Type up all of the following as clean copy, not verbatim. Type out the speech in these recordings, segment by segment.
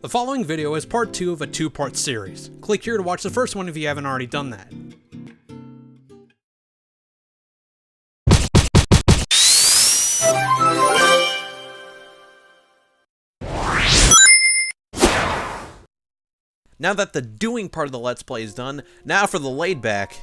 The following video is part 2 of a 2-part series. Click here to watch the first one if you haven't already done that. Now that the doing part of the Let's Play is done, now for the laid back,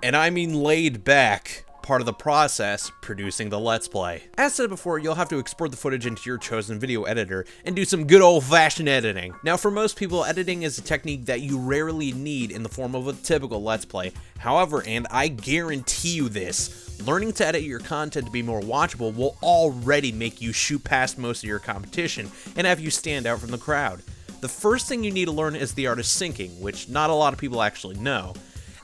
and I mean laid back, part of the process, producing the Let's Play. As said before, you'll have to export the footage into your chosen video editor and do some good old-fashioned editing. Now for most people, editing is a technique that you rarely need in the form of a typical Let's Play. However, and I guarantee you this, learning to edit your content to be more watchable will already make you shoot past most of your competition and have you stand out from the crowd. The first thing you need to learn is the art of syncing, which not a lot of people actually know.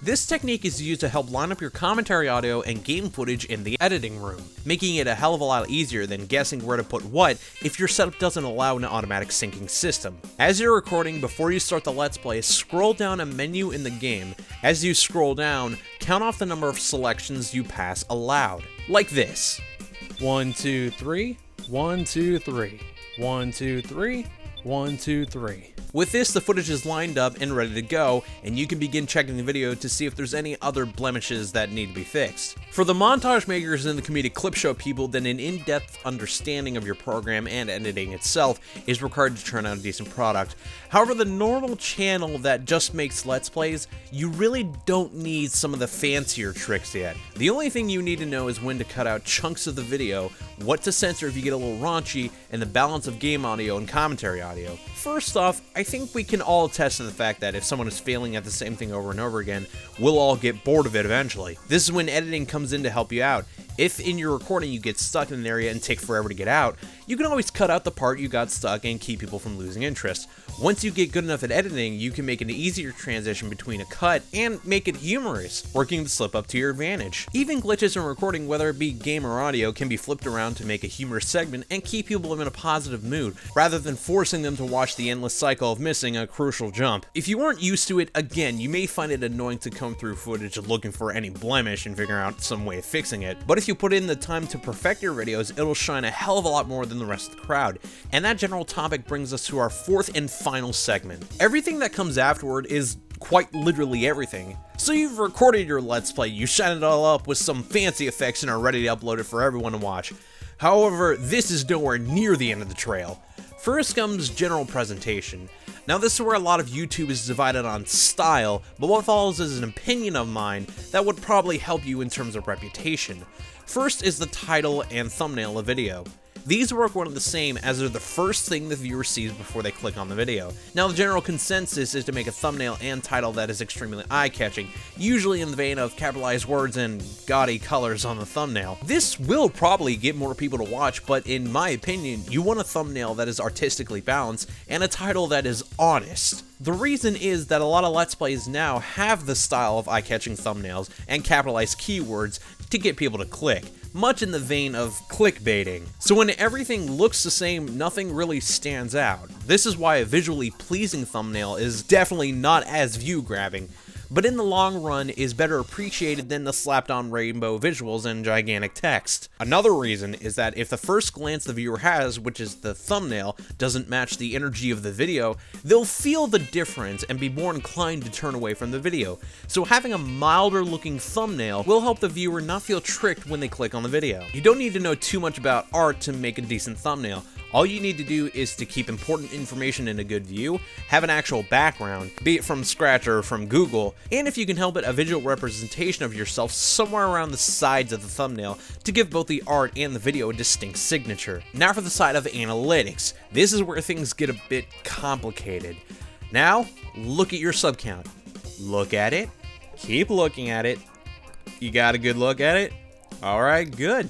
This technique is used to help line up your commentary audio and game footage in the editing room, making it a hell of a lot easier than guessing where to put what if your setup doesn't allow an automatic syncing system. As you're recording, before you start the Let's Play, scroll down a menu in the game. As you scroll down, count off the number of selections you pass aloud, like this. 1, 2, 3, 1, 2, 3, 1, 2, 3, 1, 2, 3. With this, the footage is lined up and ready to go, and you can begin checking the video to see if there's any other blemishes that need to be fixed. For the montage makers and the comedic clip show people, then an in-depth understanding of your program and editing itself is required to turn out a decent product. However, the normal channel that just makes Let's Plays, you really don't need some of the fancier tricks yet. The only thing you need to know is when to cut out chunks of the video, what to censor if you get a little raunchy, and the balance of game audio and commentary audio. First off, I think we can all attest to the fact that if someone is failing at the same thing over and over again, we'll all get bored of it eventually. This is when editing comes in to help you out. If in your recording you get stuck in an area and take forever to get out, you can always cut out the part you got stuck and keep people from losing interest. Once you get good enough at editing, you can make an easier transition between a cut and make it humorous, working the slip up to your advantage. Even glitches in recording, whether it be game or audio, can be flipped around to make a humorous segment and keep people in a positive mood, rather than forcing them to watch the endless cycle of missing a crucial jump. If you aren't used to it, again, you may find it annoying to comb through footage looking for any blemish and figure out some way of fixing it, but if you put in the time to perfect your videos, it'll shine a hell of a lot more than the rest of the crowd. And that general topic brings us to our fourth and final segment. Everything that comes afterward is quite literally everything. So you've recorded your Let's Play, you shine it all up with some fancy effects and are ready to upload it for everyone to watch. However, this is nowhere near the end of the trail. First comes general presentation. Now this is where a lot of YouTube is divided on style, but what follows is an opinion of mine that would probably help you in terms of reputation. First is the title and thumbnail of video. These work one and the same, as they're the first thing the viewer sees before they click on the video. Now the general consensus is to make a thumbnail and title that is extremely eye-catching, usually in the vein of capitalized words and gaudy colors on the thumbnail. This will probably get more people to watch, but in my opinion, you want a thumbnail that is artistically balanced and a title that is honest. The reason is that a lot of Let's Plays now have the style of eye-catching thumbnails and capitalized keywords to get people to click, much in the vein of clickbaiting. So when everything looks the same, nothing really stands out. This is why a visually pleasing thumbnail is definitely not as view-grabbing, but in the long run is better appreciated than the slapped-on rainbow visuals and gigantic text. Another reason is that if the first glance the viewer has, which is the thumbnail, doesn't match the energy of the video, they'll feel the difference and be more inclined to turn away from the video. So having a milder looking thumbnail will help the viewer not feel tricked when they click on the video. You don't need to know too much about art to make a decent thumbnail. All you need to do is to keep important information in a good view, have an actual background, be it from scratch or from Google, and if you can help it, a visual representation of yourself somewhere around the sides of the thumbnail to give both the art and the video a distinct signature. Now for the side of analytics. This is where things get a bit complicated. Now, look at your sub count. Look at it. Keep looking at it. You got a good look at it? Alright, good.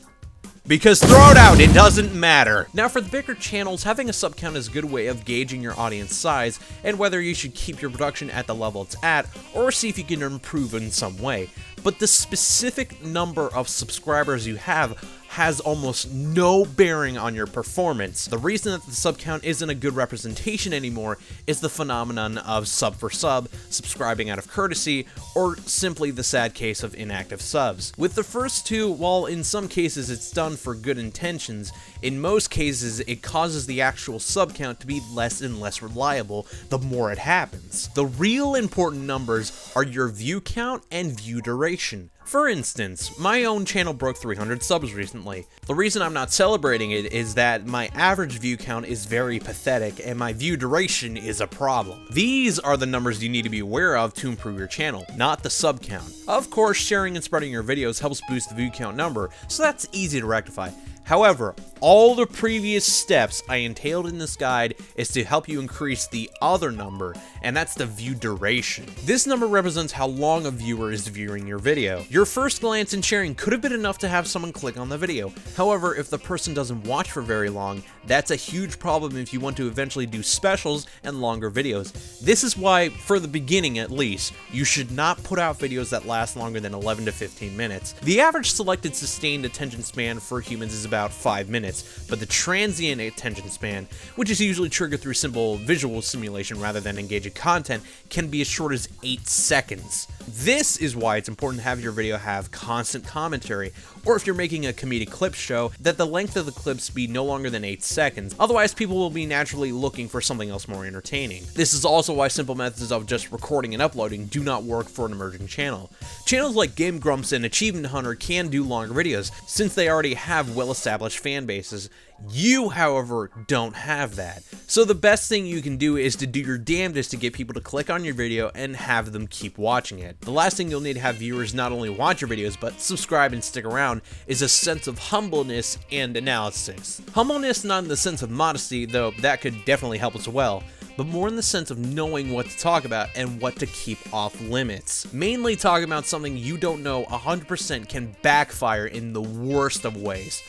Because throw it out, it doesn't matter. Now for the bigger channels, having a sub count is a good way of gauging your audience size and whether you should keep your production at the level it's at or see if you can improve in some way. But the specific number of subscribers you have has almost no bearing on your performance. The reason that the sub count isn't a good representation anymore is the phenomenon of sub for sub, subscribing out of courtesy, or simply the sad case of inactive subs. With the first two, while in some cases it's done for good intentions, in most cases it causes the actual sub count to be less and less reliable the more it happens. The real important numbers are your view count and view duration. For instance, my own channel broke 300 subs recently. The reason I'm not celebrating it is that my average view count is very pathetic and my view duration is a problem. These are the numbers you need to be aware of to improve your channel, not the sub count. Of course, sharing and spreading your videos helps boost the view count number, so that's easy to rectify. However, all the previous steps I entailed in this guide is to help you increase the other number, and that's the view duration. This number represents how long a viewer is viewing your video. Your first glance and sharing could have been enough to have someone click on the video. However, if the person doesn't watch for very long, that's a huge problem if you want to eventually do specials and longer videos. This is why, for the beginning at least, you should not put out videos that last longer than 11 to 15 minutes. The average selected sustained attention span for humans is about 5 minutes, but the transient attention span, which is usually triggered through simple visual stimulation rather than engaging content, can be as short as 8 seconds. This is why it's important to have your video have constant commentary, or if you're making a comedic clip show, that the length of the clips be no longer than 8 seconds, otherwise people will be naturally looking for something else more entertaining. This is also why simple methods of just recording and uploading do not work for an emerging channel. Channels like Game Grumps and Achievement Hunter can do longer videos, since they already have well-established fan bases. You, however, don't have that. So the best thing you can do is to do your damnedest to get people to click on your video and have them keep watching it. The last thing you'll need to have viewers not only watch your videos, but subscribe and stick around is a sense of humbleness and analysis. Humbleness not in the sense of modesty, though that could definitely help as well, but more in the sense of knowing what to talk about and what to keep off limits. Mainly talking about something you don't know 100% can backfire in the worst of ways.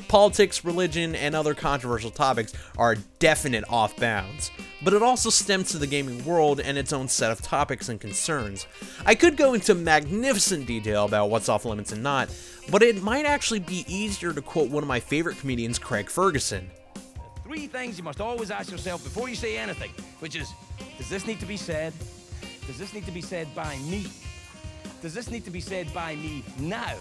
Politics, religion, and other controversial topics are definite off bounds, but it also stems to the gaming world and its own set of topics and concerns. I could go into magnificent detail about what's off limits and not, but it might actually be easier to quote one of my favorite comedians, Craig Ferguson. 3 things you must always ask yourself before you say anything, which is, does this need to be said? Does this need to be said by me? Does this need to be said by me now?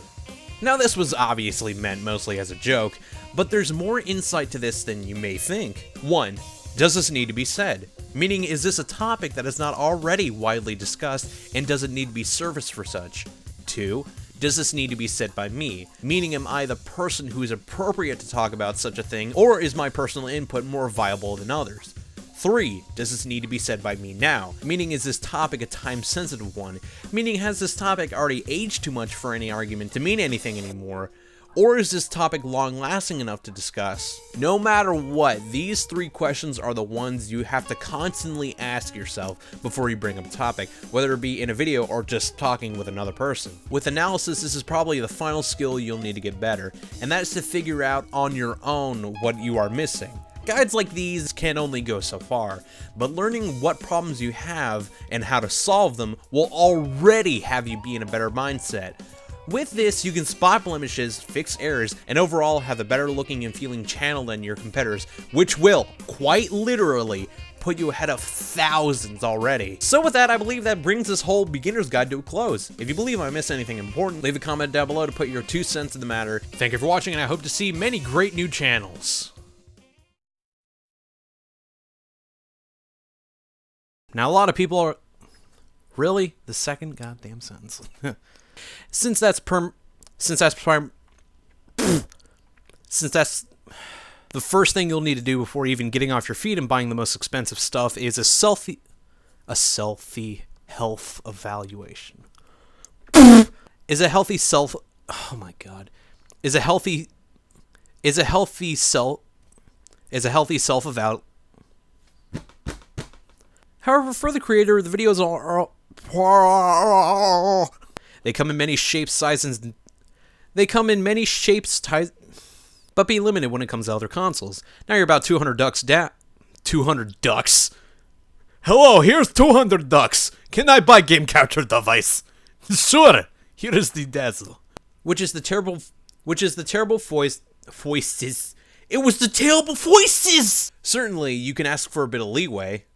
Now this was obviously meant mostly as a joke, but there's more insight to this than you may think. 1. Does this need to be said? Meaning, is this a topic that is not already widely discussed, and does it need to be surfaced for such? 2. Does this need to be said by me? Meaning, am I the person who is appropriate to talk about such a thing, or is my personal input more viable than others? 3. Does this need to be said by me now? Meaning, is this topic a time-sensitive one? Meaning, has this topic already aged too much for any argument to mean anything anymore? Or is this topic long-lasting enough to discuss? No matter what, these 3 questions are the ones you have to constantly ask yourself before you bring up a topic, whether it be in a video or just talking with another person. With analysis, this is probably the final skill you'll need to get better, and that is to figure out on your own what you are missing. Guides like these can only go so far, but learning what problems you have and how to solve them will already have you be in a better mindset. With this, you can spot blemishes, fix errors, and overall have a better looking and feeling channel than your competitors, which will, quite literally, put you ahead of thousands already. So with that, I believe that brings this whole beginner's guide to a close. If you believe I missed anything important, leave a comment down below to put your 2 cents in the matter. Thank you for watching, and I hope to see many great new channels. Now, a lot of people are... Really? The second goddamn sentence. Since that's the first thing you'll need to do before even getting off your feet and buying the most expensive stuff is a selfie health evaluation. Is a healthy self... Oh my god. Is a healthy self-eval... However, for the creator, the videos are... They come in many shapes, sizes... but be limited when it comes to other consoles. Now you're about 200 ducks down... 200 ducks? Hello, here's 200 ducks. Can I buy game capture device? Sure, here is the dazzle. Which is the terrible... which is the terrible voices. It was the terrible voices! Certainly, you can ask for a bit of leeway.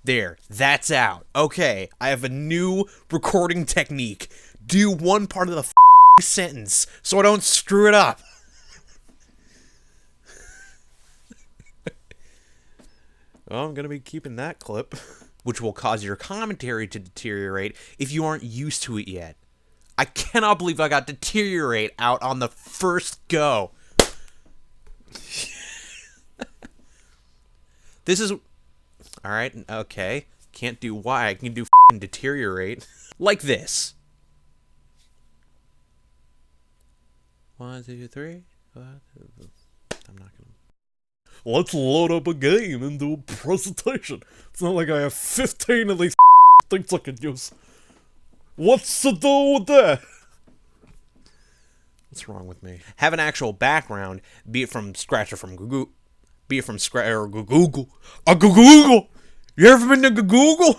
There, that's out. Okay, I have a new recording technique. Do one part of the sentence so I don't screw it up. Well, I'm gonna be keeping that clip, which will cause your commentary to deteriorate if you aren't used to it yet. I cannot believe I got deteriorate out on the first go. This is... Alright, okay. Can't do why. I can do deteriorate. Like this. 1, 2, 3. I'm not gonna... Let's load up a game and do a presentation. It's not like I have 15 of these things I can use. What's the deal with that? What's wrong with me? Have an actual background, be it from scratch or from Google. Be it from scratch or Google. Google. You ever been to Google?